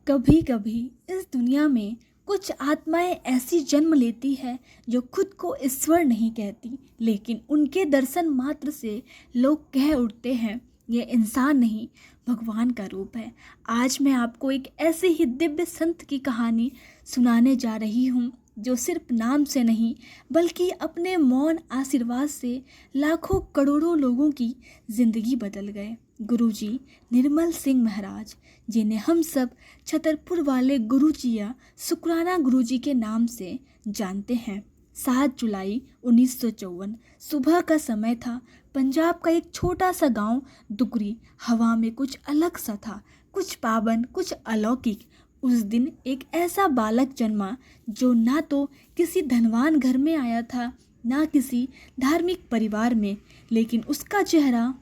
कभी कभी इस दुनिया में कुछ आत्माएं ऐसी जन्म लेती है जो खुद को ईश्वर नहीं कहती, लेकिन उनके दर्शन मात्र से लोग कह उठते हैं ये इंसान नहीं, भगवान का रूप है। आज मैं आपको एक ऐसे ही दिव्य संत की कहानी सुनाने जा रही हूँ जो सिर्फ नाम से नहीं बल्कि अपने मौन आशीर्वाद से लाखों करोड़ों लोगों की जिंदगी बदल गए। गुरुजी निर्मल सिंह महाराज, जिन्हें हम सब छतरपुर वाले गुरुजी या शुक्राना गुरुजी के नाम से जानते हैं। 7 जुलाई 1954 सुबह का समय था। पंजाब का एक छोटा सा गांव दुगरी हवा में कुछ अलग सा था, कुछ पावन, कुछ अलौकिक। उस दिन एक ऐसा बालक जन्मा जो ना तो किसी धनवान घर में आया था, ना किसी धार्मिक परिवार में, लेकिन उसका चेहरा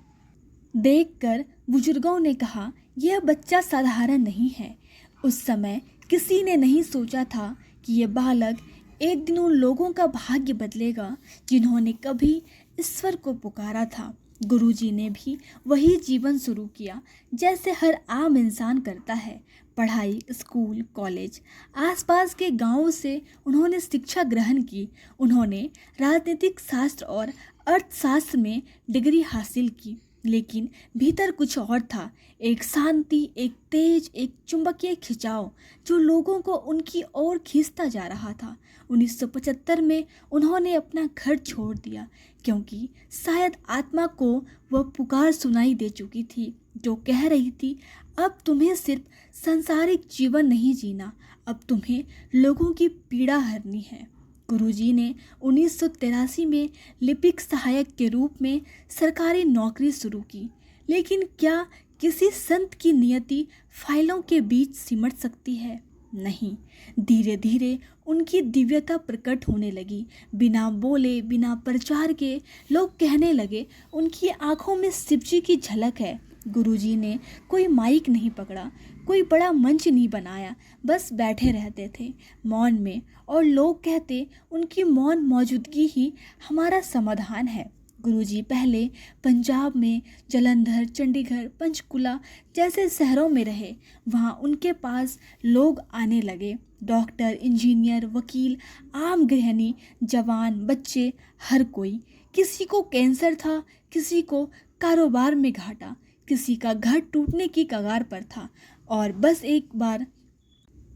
देखकर बुजुर्गों ने कहा यह बच्चा साधारण नहीं है। उस समय किसी ने नहीं सोचा था कि यह बालक एक दिन उन लोगों का भाग्य बदलेगा जिन्होंने कभी ईश्वर को पुकारा था। गुरुजी ने भी वही जीवन शुरू किया जैसे हर आम इंसान करता है। पढ़ाई, स्कूल, कॉलेज, आसपास के गांवों से उन्होंने शिक्षा ग्रहण की। उन्होंने राजनीतिक शास्त्र और अर्थशास्त्र में डिग्री हासिल की, लेकिन भीतर कुछ और था। एक शांति, एक तेज, एक चुंबकीय खिंचाव जो लोगों को उनकी ओर खींचता जा रहा था। 1975 में उन्होंने अपना घर छोड़ दिया क्योंकि शायद आत्मा को वह पुकार सुनाई दे चुकी थी जो कह रही थी अब तुम्हें सिर्फ सांसारिक जीवन नहीं जीना, अब तुम्हें लोगों की पीड़ा हरनी है। गुरुजी ने 1983 में लिपिक सहायक के रूप में सरकारी नौकरी शुरू की, लेकिन क्या किसी संत की नियति फाइलों के बीच सिमट सकती है? नहीं। धीरे धीरे उनकी दिव्यता प्रकट होने लगी। बिना बोले, बिना प्रचार के लोग कहने लगे उनकी आंखों में शिवजी की झलक है। गुरुजी ने कोई माइक नहीं पकड़ा, कोई बड़ा मंच नहीं बनाया, बस बैठे रहते थे मौन में, और लोग कहते उनकी मौन मौजूदगी ही हमारा समाधान है। गुरुजी पहले पंजाब में जलंधर, चंडीगढ़, पंचकुला जैसे शहरों में रहे। वहाँ उनके पास लोग आने लगे, डॉक्टर, इंजीनियर, वकील, आम गृहिणी, जवान, बच्चे, हर कोई। किसी को कैंसर था, किसी को कारोबार में घाटा, किसी का घर टूटने की कगार पर था, और बस एक बार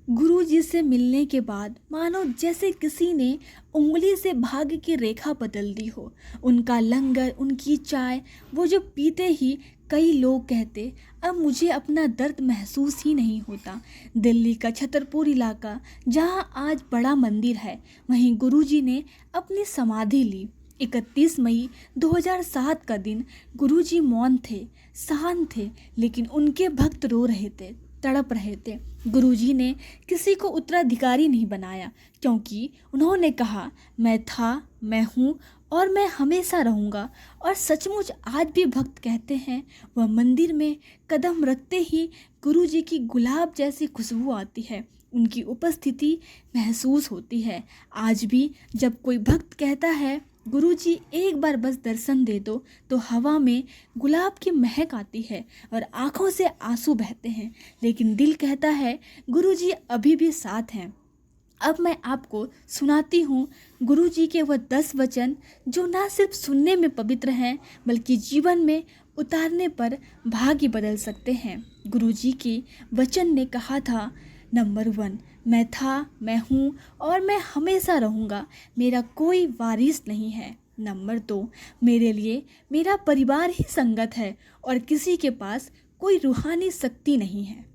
गुरुजी से मिलने के बाद मानो जैसे किसी ने उंगली से भाग्य की रेखा बदल दी हो। उनका लंगर, उनकी चाय, वो जो पीते ही कई लोग कहते अब मुझे अपना दर्द महसूस ही नहीं होता। दिल्ली का छतरपुर इलाका जहाँ आज बड़ा मंदिर है, वहीं गुरुजी ने अपनी समाधि ली। 31 मई 2007 का दिन। गुरुजी मौन थे, शांत थे, लेकिन उनके भक्त रो रहे थे, तड़प रहे थे। गुरुजी ने किसी को उत्तराधिकारी नहीं बनाया क्योंकि उन्होंने कहा मैं था, मैं हूँ और मैं हमेशा रहूँगा। और सचमुच आज भी भक्त कहते हैं वह मंदिर में कदम रखते ही गुरुजी की गुलाब जैसी खुशबू आती है, उनकी उपस्थिति महसूस होती है। आज भी जब कोई भक्त कहता है गुरुजी एक बार बस दर्शन दे दो, तो हवा में गुलाब की महक आती है और आंखों से आंसू बहते हैं, लेकिन दिल कहता है गुरुजी अभी भी साथ हैं। अब मैं आपको सुनाती हूँ गुरुजी के वह 10 वचन जो ना सिर्फ सुनने में पवित्र हैं बल्कि जीवन में उतारने पर भाग्य बदल सकते हैं। गुरुजी के वचन ने कहा था, नंबर 1, मैं था, मैं हूँ और मैं हमेशा रहूँगा, मेरा कोई वारिस नहीं है। नंबर 2, मेरे लिए मेरा परिवार ही संगत है और किसी के पास कोई रूहानी शक्ति नहीं है।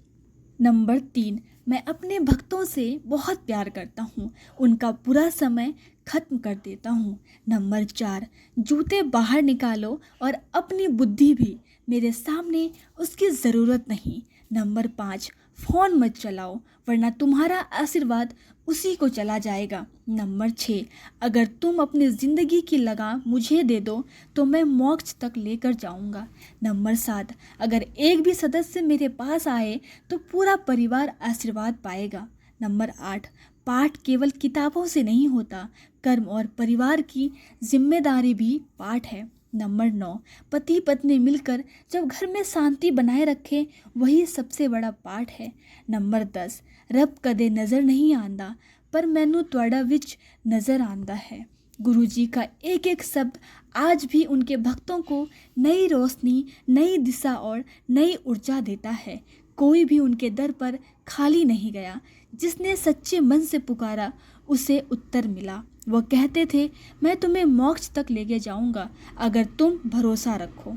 नंबर 3, मैं अपने भक्तों से बहुत प्यार करता हूँ, उनका बुरा समय खत्म कर देता हूँ। नंबर 4, जूते बाहर निकालो और अपनी बुद्धि भी, मेरे सामने उसकी ज़रूरत नहीं। नंबर 5, फ़ोन मत चलाओ वरना तुम्हारा आशीर्वाद उसी को चला जाएगा। नंबर 6, अगर तुम अपनी ज़िंदगी की लगाम मुझे दे दो तो मैं मोक्ष तक लेकर जाऊंगा। नंबर 7, अगर एक भी सदस्य मेरे पास आए तो पूरा परिवार आशीर्वाद पाएगा। नंबर 8, पाठ केवल किताबों से नहीं होता, कर्म और परिवार की जिम्मेदारी भी पाठ है। नंबर 9, पति पत्नी मिलकर जब घर में शांति बनाए रखें, वही सबसे बड़ा पाठ है। नंबर 10, रब कदे नज़र नहीं आंदा पर मैनू त्वाड़ा विच नज़र आंदा है। गुरु जी का एक एक शब्द आज भी उनके भक्तों को नई रोशनी, नई दिशा और नई ऊर्जा देता है। कोई भी उनके दर पर खाली नहीं गया। जिसने सच्चे मन से पुकारा उसे उत्तर मिला। वह कहते थे, मैं तुम्हें मोक्ष तक लेके जाऊंगा अगर तुम भरोसा रखो।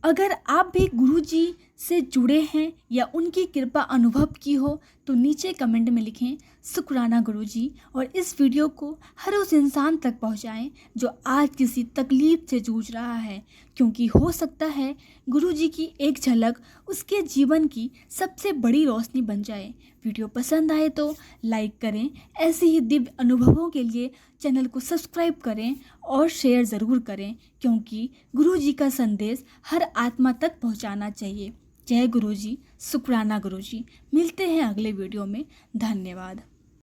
अगर आप भी गुरु जी से जुड़े हैं या उनकी कृपा अनुभव की हो तो नीचे कमेंट में लिखें शुक्राना गुरु जी, और इस वीडियो को हर उस इंसान तक पहुंचाएं जो आज किसी तकलीफ से जूझ रहा है, क्योंकि हो सकता है गुरु जी की एक झलक उसके जीवन की सबसे बड़ी रोशनी बन जाए। वीडियो पसंद आए तो लाइक करें। ऐसे ही दिव्य अनुभवों के लिए चैनल को सब्सक्राइब करें और शेयर ज़रूर करें, क्योंकि गुरु जी का संदेश हर आत्मा तक पहुंचाना चाहिए। जय गुरु जी, शुक्राना गुरु जी। मिलते हैं अगले वीडियो में। धन्यवाद।